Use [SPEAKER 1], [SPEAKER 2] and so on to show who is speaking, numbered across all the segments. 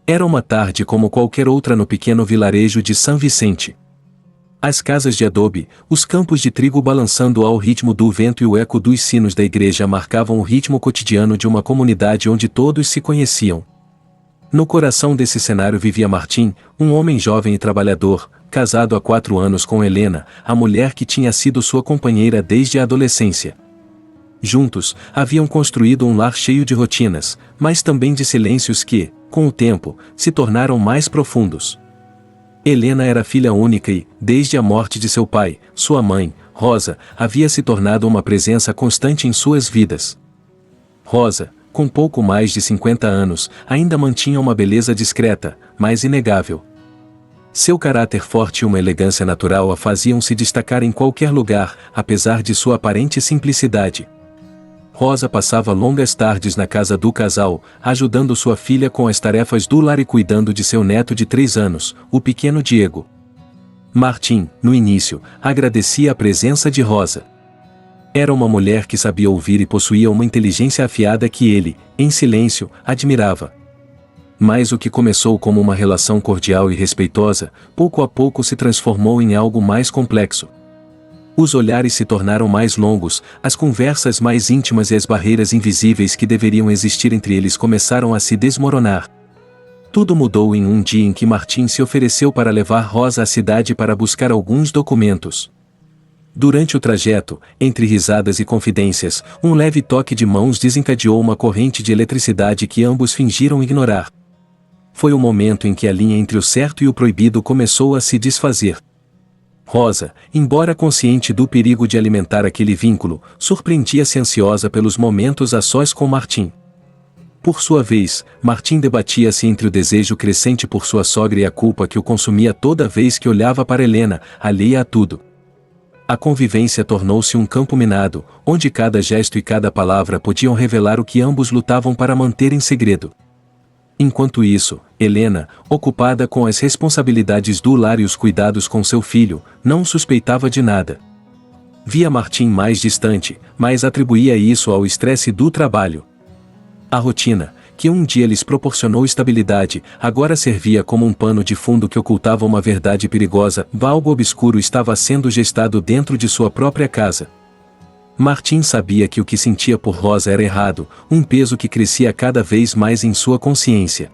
[SPEAKER 1] Era uma tarde como qualquer outra no pequeno vilarejo de São Vicente. As casas de adobe, os campos de trigo balançando ao ritmo do vento e o eco dos sinos da igreja marcavam o ritmo cotidiano de uma comunidade onde todos se conheciam. No coração desse cenário vivia Martim, um homem jovem e trabalhador, casado há 4 anos com Helena, a mulher que tinha sido sua companheira desde a adolescência. Juntos, haviam construído um lar cheio de rotinas, mas também de silêncios que, com o tempo, se tornaram mais profundos. Helena era filha única e, desde a morte de seu pai, sua mãe, Rosa, havia se tornado uma presença constante em suas vidas. Rosa, com pouco mais de 50 anos, ainda mantinha uma beleza discreta, mas inegável. Seu caráter forte e uma elegância natural a faziam se destacar em qualquer lugar, apesar de sua aparente simplicidade. Rosa passava longas tardes na casa do casal, ajudando sua filha com as tarefas do lar e cuidando de seu neto de 3 anos, o pequeno Diego. Martim, no início, agradecia a presença de Rosa. Era uma mulher que sabia ouvir e possuía uma inteligência afiada que ele, em silêncio, admirava. Mas o que começou como uma relação cordial e respeitosa, pouco a pouco se transformou em algo mais complexo. Os olhares se tornaram mais longos, as conversas mais íntimas e as barreiras invisíveis que deveriam existir entre eles começaram a se desmoronar. Tudo mudou em um dia em que Martim se ofereceu para levar Rosa à cidade para buscar alguns documentos. Durante o trajeto, entre risadas e confidências, um leve toque de mãos desencadeou uma corrente de eletricidade que ambos fingiram ignorar. Foi o momento em que a linha entre o certo e o proibido começou a se desfazer. Rosa, embora consciente do perigo de alimentar aquele vínculo, surpreendia-se ansiosa pelos momentos a sós com Martim. Por sua vez, Martim debatia-se entre o desejo crescente por sua sogra e a culpa que o consumia toda vez que olhava para Helena, alheia a tudo. A convivência tornou-se um campo minado, onde cada gesto e cada palavra podiam revelar o que ambos lutavam para manter em segredo. Enquanto isso, Helena, ocupada com as responsabilidades do lar e os cuidados com seu filho, não suspeitava de nada. Via Martim mais distante, mas atribuía isso ao estresse do trabalho. A rotina, que um dia lhes proporcionou estabilidade, agora servia como um pano de fundo que ocultava uma verdade perigosa. Algo obscuro estava sendo gestado dentro de sua própria casa. Martim sabia que o que sentia por Rosa era errado, um peso que crescia cada vez mais em sua consciência.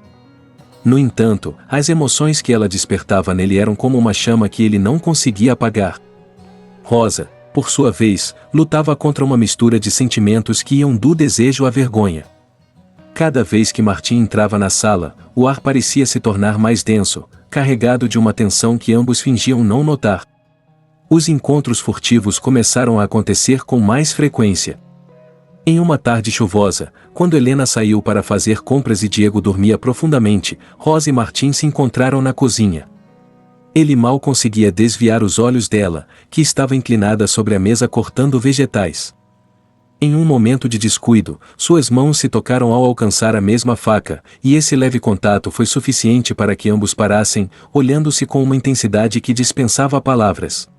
[SPEAKER 1] No entanto, as emoções que ela despertava nele eram como uma chama que ele não conseguia apagar. Rosa, por sua vez, lutava contra uma mistura de sentimentos que iam do desejo à vergonha. Cada vez que Martim entrava na sala, o ar parecia se tornar mais denso, carregado de uma tensão que ambos fingiam não notar. Os encontros furtivos começaram a acontecer com mais frequência. Em uma tarde chuvosa, quando Helena saiu para fazer compras e Diego dormia profundamente, Rosa e Martim se encontraram na cozinha. Ele mal conseguia desviar os olhos dela, que estava inclinada sobre a mesa cortando vegetais. Em um momento de descuido, suas mãos se tocaram ao alcançar a mesma faca, e esse leve contato foi suficiente para que ambos parassem, olhando-se com uma intensidade que dispensava palavras.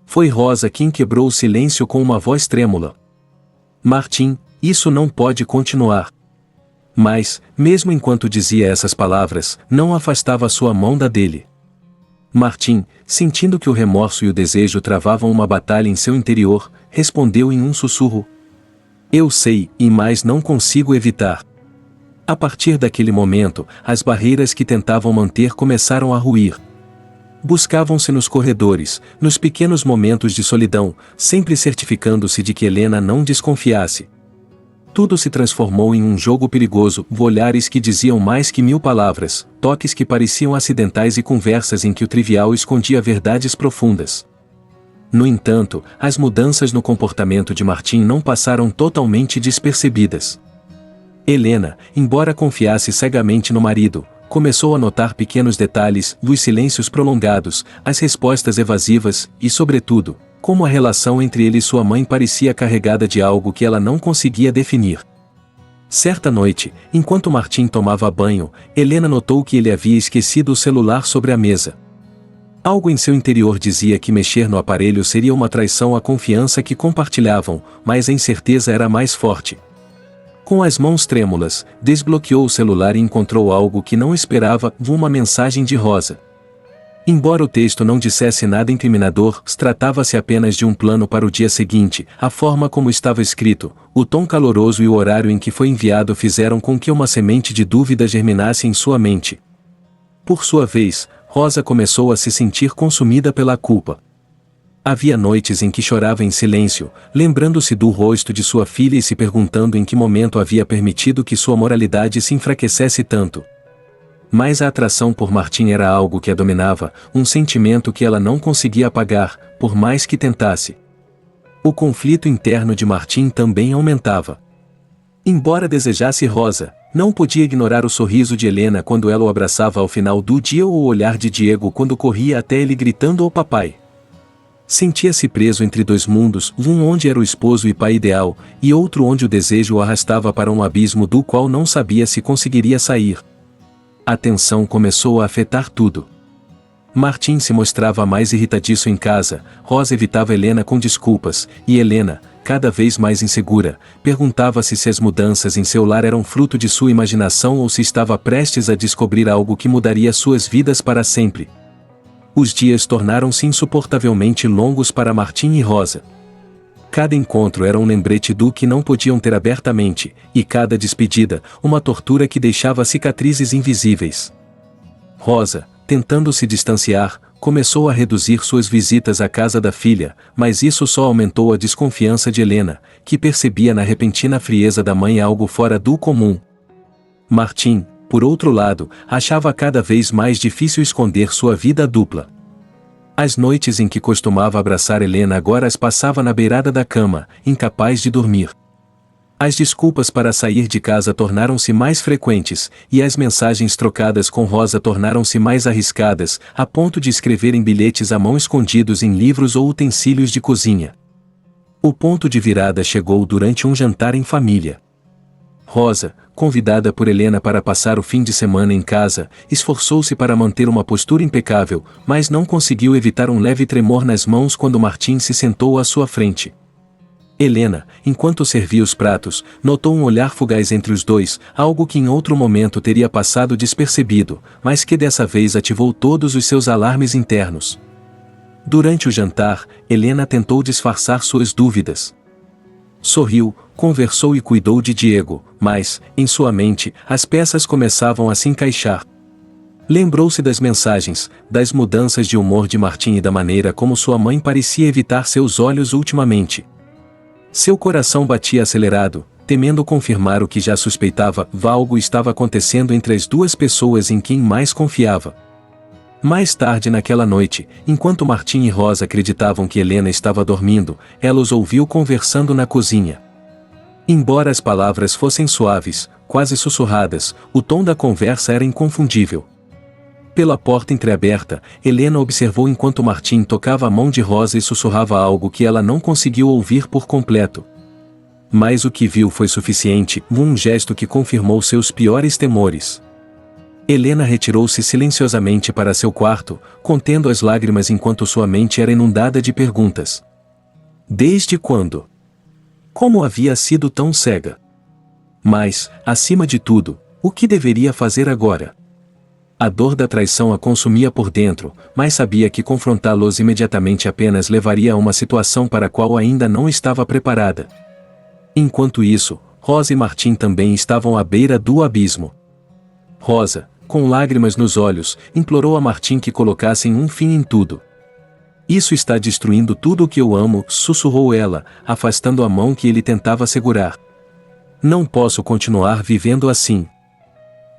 [SPEAKER 1] Foi Rosa quem quebrou o silêncio com uma voz trêmula. Martim, isso não pode continuar. Mas, mesmo enquanto dizia essas palavras, não afastava sua mão da dele. Martim, sentindo que o remorso e o desejo travavam uma batalha em seu interior, respondeu em um sussurro: "Eu sei, e mais não consigo evitar." A partir daquele momento, as barreiras que tentavam manter começaram a ruir. Buscavam-se nos corredores, nos pequenos momentos de solidão, sempre certificando-se de que Helena não desconfiasse. Tudo se transformou em um jogo perigoso, olhares que diziam mais que 1000 palavras, toques que pareciam acidentais e conversas em que o trivial escondia verdades profundas. No entanto, as mudanças no comportamento de Martim não passaram totalmente despercebidas. Helena, embora confiasse cegamente no marido, começou a notar pequenos detalhes, os silêncios prolongados, as respostas evasivas, e sobretudo, como a relação entre ele e sua mãe parecia carregada de algo que ela não conseguia definir. Certa noite, enquanto Martim tomava banho, Helena notou que ele havia esquecido o celular sobre a mesa. Algo em seu interior dizia que mexer no aparelho seria uma traição à confiança que compartilhavam, mas a incerteza era mais forte. Com as mãos trêmulas, desbloqueou o celular e encontrou algo que não esperava, uma mensagem de Rosa. Embora o texto não dissesse nada incriminador, tratava-se apenas de um plano para o dia seguinte. A forma como estava escrito, o tom caloroso e o horário em que foi enviado fizeram com que uma semente de dúvida germinasse em sua mente. Por sua vez, Rosa começou a se sentir consumida pela culpa. Havia noites em que chorava em silêncio, lembrando-se do rosto de sua filha e se perguntando em que momento havia permitido que sua moralidade se enfraquecesse tanto. Mas a atração por Martim era algo que a dominava, um sentimento que ela não conseguia apagar, por mais que tentasse. O conflito interno de Martim também aumentava. Embora desejasse Rosa, não podia ignorar o sorriso de Helena quando ela o abraçava ao final do dia ou o olhar de Diego quando corria até ele gritando ao papai. Sentia-se preso entre dois mundos, um onde era o esposo e pai ideal, e outro onde o desejo o arrastava para um abismo do qual não sabia se conseguiria sair. A tensão começou a afetar tudo. Martim se mostrava mais irritadiço em casa, Rosa evitava Helena com desculpas, e Helena, cada vez mais insegura, perguntava-se se as mudanças em seu lar eram fruto de sua imaginação ou se estava prestes a descobrir algo que mudaria suas vidas para sempre. Os dias tornaram-se insuportavelmente longos para Martim e Rosa. Cada encontro era um lembrete do que não podiam ter abertamente, e cada despedida, uma tortura que deixava cicatrizes invisíveis. Rosa, tentando se distanciar, começou a reduzir suas visitas à casa da filha, mas isso só aumentou a desconfiança de Helena, que percebia na repentina frieza da mãe algo fora do comum. Martim, por outro lado, achava cada vez mais difícil esconder sua vida dupla. As noites em que costumava abraçar Helena agora as passava na beirada da cama, incapaz de dormir. As desculpas para sair de casa tornaram-se mais frequentes, e as mensagens trocadas com Rosa tornaram-se mais arriscadas, a ponto de escreverem bilhetes à mão escondidos em livros ou utensílios de cozinha. O ponto de virada chegou durante um jantar em família. Rosa, convidada por Helena para passar o fim de semana em casa, esforçou-se para manter uma postura impecável, mas não conseguiu evitar um leve tremor nas mãos quando Martim se sentou à sua frente. Helena, enquanto servia os pratos, notou um olhar fugaz entre os dois, algo que em outro momento teria passado despercebido, mas que dessa vez ativou todos os seus alarmes internos. Durante o jantar, Helena tentou disfarçar suas dúvidas. Sorriu, conversou e cuidou de Diego, mas, em sua mente, as peças começavam a se encaixar. Lembrou-se das mensagens, das mudanças de humor de Martim e da maneira como sua mãe parecia evitar seus olhos ultimamente. Seu coração batia acelerado, temendo confirmar o que já suspeitava, algo estava acontecendo entre as duas pessoas em quem mais confiava. Mais tarde naquela noite, enquanto Martim e Rosa acreditavam que Helena estava dormindo, ela os ouviu conversando na cozinha. Embora as palavras fossem suaves, quase sussurradas, o tom da conversa era inconfundível. Pela porta entreaberta, Helena observou enquanto Martim tocava a mão de Rosa e sussurrava algo que ela não conseguiu ouvir por completo. Mas o que viu foi suficiente, um gesto que confirmou seus piores temores. Helena retirou-se silenciosamente para seu quarto, contendo as lágrimas enquanto sua mente era inundada de perguntas. Desde quando? Como havia sido tão cega? Mas, acima de tudo, o que deveria fazer agora? A dor da traição a consumia por dentro, mas sabia que confrontá-los imediatamente apenas levaria a uma situação para a qual ainda não estava preparada. Enquanto isso, Rosa e Martim também estavam à beira do abismo. Rosa, com lágrimas nos olhos, implorou a Martim que colocassem um fim em tudo. Isso está destruindo tudo o que eu amo, sussurrou ela, afastando a mão que ele tentava segurar. Não posso continuar vivendo assim.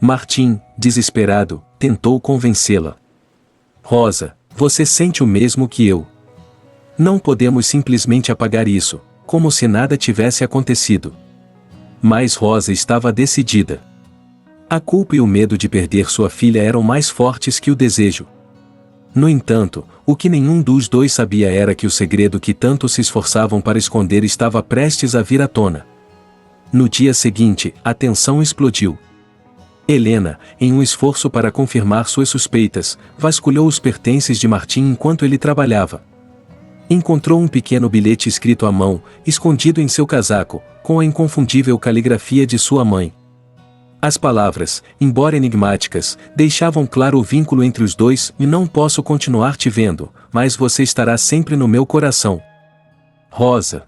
[SPEAKER 1] Martim, desesperado, tentou convencê-la. Rosa, você sente o mesmo que eu. Não podemos simplesmente apagar isso, como se nada tivesse acontecido. Mas Rosa estava decidida. A culpa e o medo de perder sua filha eram mais fortes que o desejo. No entanto, o que nenhum dos dois sabia era que o segredo que tanto se esforçavam para esconder estava prestes a vir à tona. No dia seguinte, a tensão explodiu. Helena, em um esforço para confirmar suas suspeitas, vasculhou os pertences de Martim enquanto ele trabalhava. Encontrou um pequeno bilhete escrito à mão, escondido em seu casaco, com a inconfundível caligrafia de sua mãe. As palavras, embora enigmáticas, deixavam claro o vínculo entre os dois e não posso continuar te vendo, mas você estará sempre no meu coração. Rosa.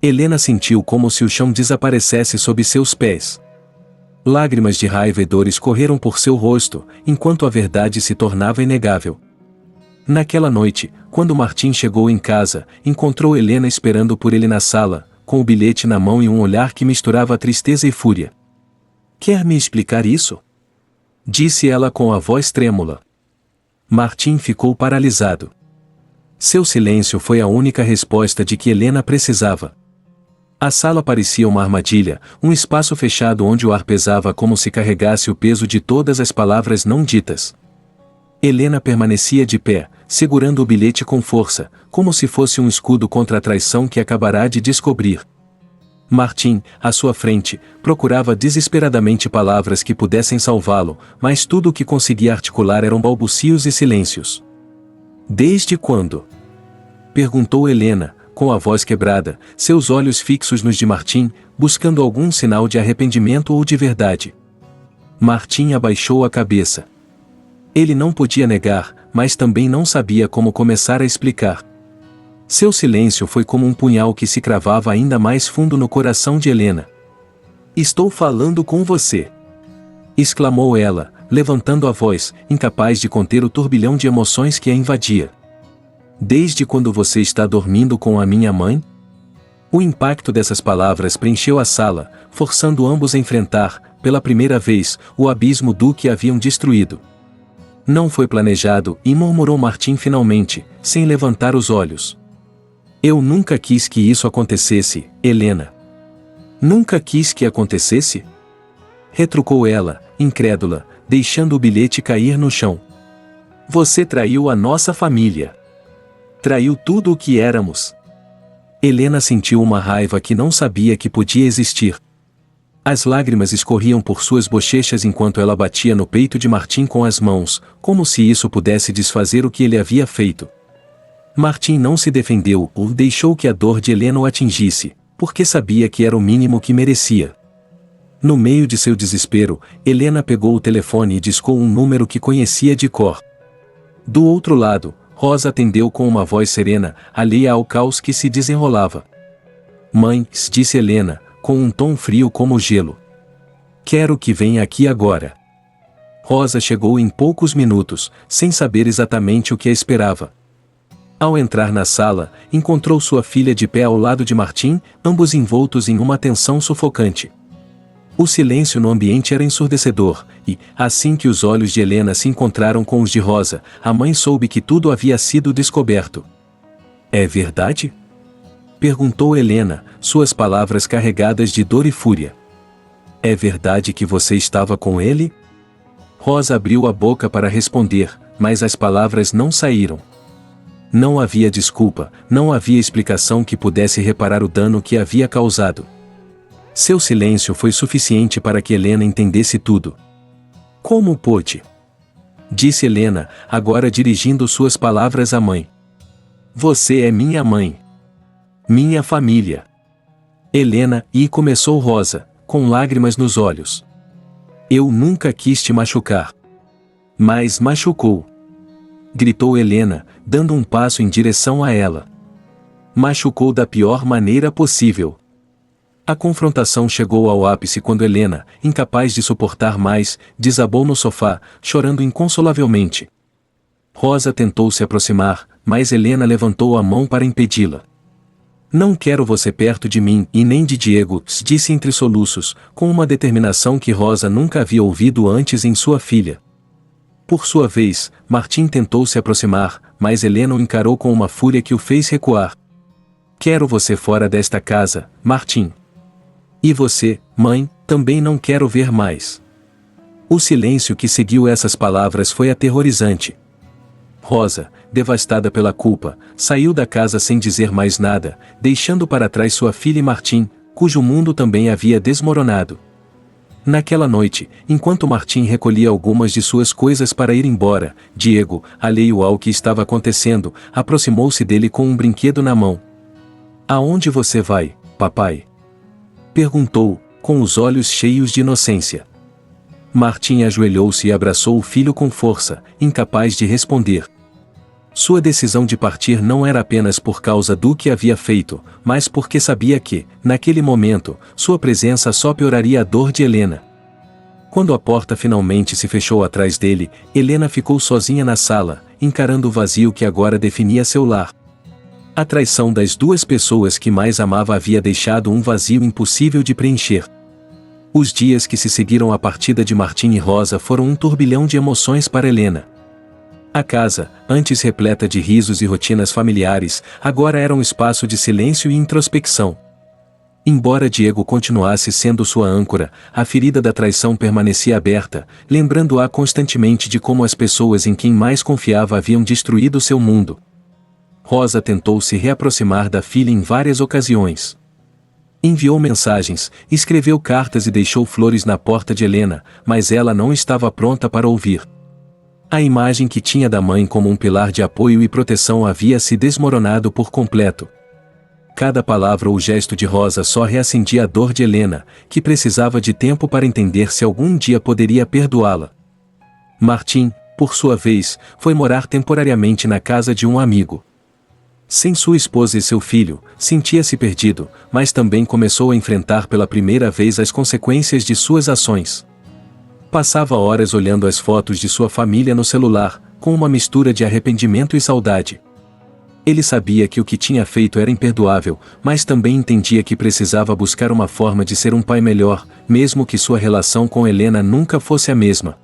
[SPEAKER 1] Helena sentiu como se o chão desaparecesse sob seus pés. Lágrimas de raiva e dor escorreram por seu rosto, enquanto a verdade se tornava inegável. Naquela noite, quando Martim chegou em casa, encontrou Helena esperando por ele na sala, com o bilhete na mão e um olhar que misturava tristeza e fúria. Quer me explicar isso? Disse ela com a voz trêmula. Martim ficou paralisado. Seu silêncio foi a única resposta de que Helena precisava. A sala parecia uma armadilha, um espaço fechado onde o ar pesava como se carregasse o peso de todas as palavras não ditas. Helena permanecia de pé, segurando o bilhete com força, como se fosse um escudo contra a traição que acabará de descobrir. Martim, à sua frente, procurava desesperadamente palavras que pudessem salvá-lo, mas tudo o que conseguia articular eram balbucios e silêncios. Desde quando? Perguntou Helena, com a voz quebrada, seus olhos fixos nos de Martim, buscando algum sinal de arrependimento ou de verdade. Martim abaixou a cabeça. Ele não podia negar, mas também não sabia como começar a explicar. Seu silêncio foi como um punhal que se cravava ainda mais fundo no coração de Helena. Estou falando com você! Exclamou ela, levantando a voz, incapaz de conter o turbilhão de emoções que a invadia. Desde quando você está dormindo com a minha mãe? O impacto dessas palavras preencheu a sala, forçando ambos a enfrentar, pela primeira vez, o abismo do que haviam destruído. Não foi planejado, e murmurou Martim finalmente, sem levantar os olhos. Eu nunca quis que isso acontecesse, Helena. Nunca quis que acontecesse? Retrucou ela, incrédula, deixando o bilhete cair no chão. Você traiu a nossa família. Traiu tudo o que éramos. Helena sentiu uma raiva que não sabia que podia existir. As lágrimas escorriam por suas bochechas enquanto ela batia no peito de Martim com as mãos, como se isso pudesse desfazer o que ele havia feito. Martim não se defendeu ou deixou que a dor de Helena o atingisse, porque sabia que era o mínimo que merecia. No meio de seu desespero, Helena pegou o telefone e discou um número que conhecia de cor. Do outro lado, Rosa atendeu com uma voz serena, alheia ao caos que se desenrolava. Mãe, disse Helena, com um tom frio como gelo. Quero que venha aqui agora. Rosa chegou em poucos minutos, sem saber exatamente o que a esperava. Ao entrar na sala, encontrou sua filha de pé ao lado de Martim, ambos envoltos em uma tensão sufocante. O silêncio no ambiente era ensurdecedor, e, assim que os olhos de Helena se encontraram com os de Rosa, a mãe soube que tudo havia sido descoberto. É verdade? Perguntou Helena, suas palavras carregadas de dor e fúria. É verdade que você estava com ele? Rosa abriu a boca para responder, mas as palavras não saíram. Não havia desculpa, não havia explicação que pudesse reparar o dano que havia causado. Seu silêncio foi suficiente para que Helena entendesse tudo. Como pôde? Disse Helena, agora dirigindo suas palavras à mãe. Você é minha mãe. Minha família. Helena, e começou Rosa, com lágrimas nos olhos. Eu nunca quis te machucar. Mas machucou. Gritou Helena, dando um passo em direção a ela. Machucou da pior maneira possível. A confrontação chegou ao ápice quando Helena, incapaz de suportar mais, desabou no sofá, chorando inconsolavelmente. Rosa tentou se aproximar, mas Helena levantou a mão para impedi-la. Não quero você perto de mim e nem de Diego, disse entre soluços, com uma determinação que Rosa nunca havia ouvido antes em sua filha. Por sua vez, Martim tentou se aproximar, mas Helena o encarou com uma fúria que o fez recuar. Quero você fora desta casa, Martim. E você, mãe, também não quero ver mais. O silêncio que seguiu essas palavras foi aterrorizante. Rosa, devastada pela culpa, saiu da casa sem dizer mais nada, deixando para trás sua filha e Martim, cujo mundo também havia desmoronado. Naquela noite, enquanto Martim recolhia algumas de suas coisas para ir embora, Diego, alheio ao que estava acontecendo, aproximou-se dele com um brinquedo na mão. Aonde você vai, papai? Perguntou, com os olhos cheios de inocência. Martim ajoelhou-se e abraçou o filho com força, incapaz de responder. Sua decisão de partir não era apenas por causa do que havia feito, mas porque sabia que, naquele momento, sua presença só pioraria a dor de Helena. Quando a porta finalmente se fechou atrás dele, Helena ficou sozinha na sala, encarando o vazio que agora definia seu lar. A traição das duas pessoas que mais amava havia deixado um vazio impossível de preencher. Os dias que se seguiram à partida de Martim e Rosa foram um turbilhão de emoções para Helena. A casa, antes repleta de risos e rotinas familiares, agora era um espaço de silêncio e introspecção. Embora Diego continuasse sendo sua âncora, a ferida da traição permanecia aberta, lembrando-a constantemente de como as pessoas em quem mais confiava haviam destruído seu mundo. Rosa tentou se reaproximar da filha em várias ocasiões. Enviou mensagens, escreveu cartas e deixou flores na porta de Helena, mas ela não estava pronta para ouvir. A imagem que tinha da mãe como um pilar de apoio e proteção havia se desmoronado por completo. Cada palavra ou gesto de Rosa só reacendia a dor de Helena, que precisava de tempo para entender se algum dia poderia perdoá-la. Martim, por sua vez, foi morar temporariamente na casa de um amigo. Sem sua esposa e seu filho, sentia-se perdido, mas também começou a enfrentar pela primeira vez as consequências de suas ações. Passava horas olhando as fotos de sua família no celular, com uma mistura de arrependimento e saudade. Ele sabia que o que tinha feito era imperdoável, mas também entendia que precisava buscar uma forma de ser um pai melhor, mesmo que sua relação com Helena nunca fosse a mesma.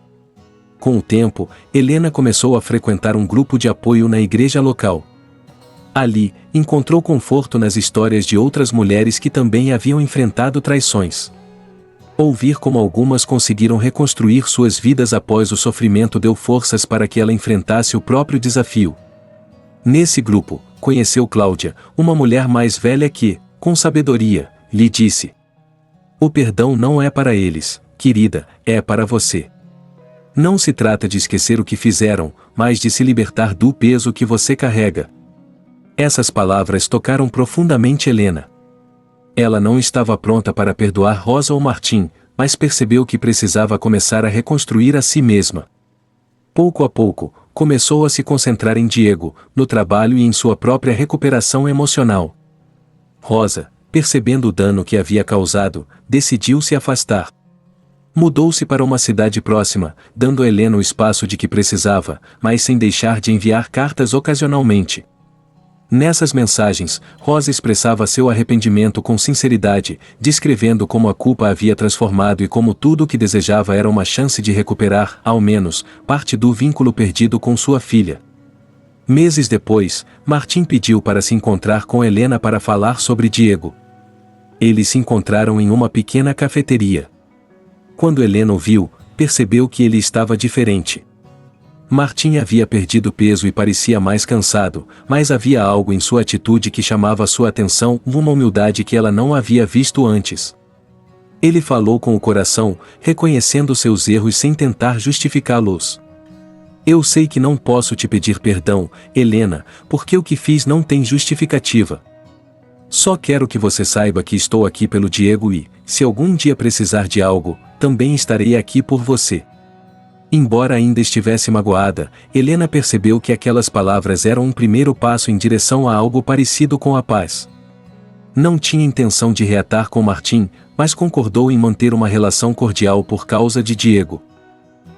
[SPEAKER 1] Com o tempo, Helena começou a frequentar um grupo de apoio na igreja local. Ali, encontrou conforto nas histórias de outras mulheres que também haviam enfrentado traições. Ouvir como algumas conseguiram reconstruir suas vidas após o sofrimento deu forças para que ela enfrentasse o próprio desafio. Nesse grupo, conheceu Cláudia, uma mulher mais velha que, com sabedoria, lhe disse: "O perdão não é para eles, querida, é para você. Não se trata de esquecer o que fizeram, mas de se libertar do peso que você carrega." Essas palavras tocaram profundamente Helena. Ela não estava pronta para perdoar Rosa ou Martim, mas percebeu que precisava começar a reconstruir a si mesma. Pouco a pouco, começou a se concentrar em Diego, no trabalho e em sua própria recuperação emocional. Rosa, percebendo o dano que havia causado, decidiu se afastar. Mudou-se para uma cidade próxima, dando a Helena o espaço de que precisava, mas sem deixar de enviar cartas ocasionalmente. Nessas mensagens, Rosa expressava seu arrependimento com sinceridade, descrevendo como a culpa a havia transformado e como tudo o que desejava era uma chance de recuperar, ao menos, parte do vínculo perdido com sua filha. Meses depois, Martim pediu para se encontrar com Helena para falar sobre Diego. Eles se encontraram em uma pequena cafeteria. Quando Helena o viu, percebeu que ele estava diferente. Martim havia perdido peso e parecia mais cansado, mas havia algo em sua atitude que chamava sua atenção, uma humildade que ela não havia visto antes. Ele falou com o coração, reconhecendo seus erros sem tentar justificá-los. "Eu sei que não posso te pedir perdão, Helena, porque o que fiz não tem justificativa. Só quero que você saiba que estou aqui pelo Diego e, se algum dia precisar de algo, também estarei aqui por você." Embora ainda estivesse magoada, Helena percebeu que aquelas palavras eram um primeiro passo em direção a algo parecido com a paz. Não tinha intenção de reatar com Martim, mas concordou em manter uma relação cordial por causa de Diego.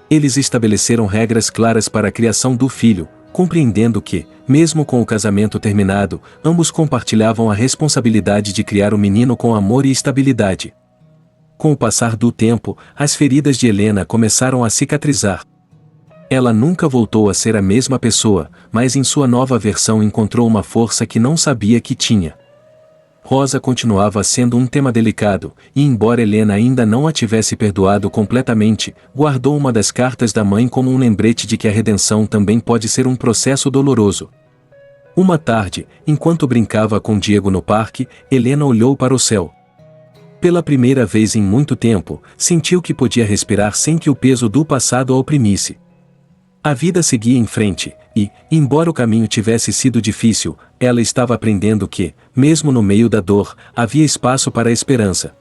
[SPEAKER 1] Eles estabeleceram regras claras para a criação do filho, compreendendo que, mesmo com o casamento terminado, ambos compartilhavam a responsabilidade de criar o menino com amor e estabilidade. Com o passar do tempo, as feridas de Helena começaram a cicatrizar. Ela nunca voltou a ser a mesma pessoa, mas em sua nova versão encontrou uma força que não sabia que tinha. Rosa continuava sendo um tema delicado, e embora Helena ainda não a tivesse perdoado completamente, guardou uma das cartas da mãe como um lembrete de que a redenção também pode ser um processo doloroso. Uma tarde, enquanto brincava com Diego no parque, Helena olhou para o céu. Pela primeira vez em muito tempo, sentiu que podia respirar sem que o peso do passado a oprimisse. A vida seguia em frente, e, embora o caminho tivesse sido difícil, ela estava aprendendo que, mesmo no meio da dor, havia espaço para a esperança.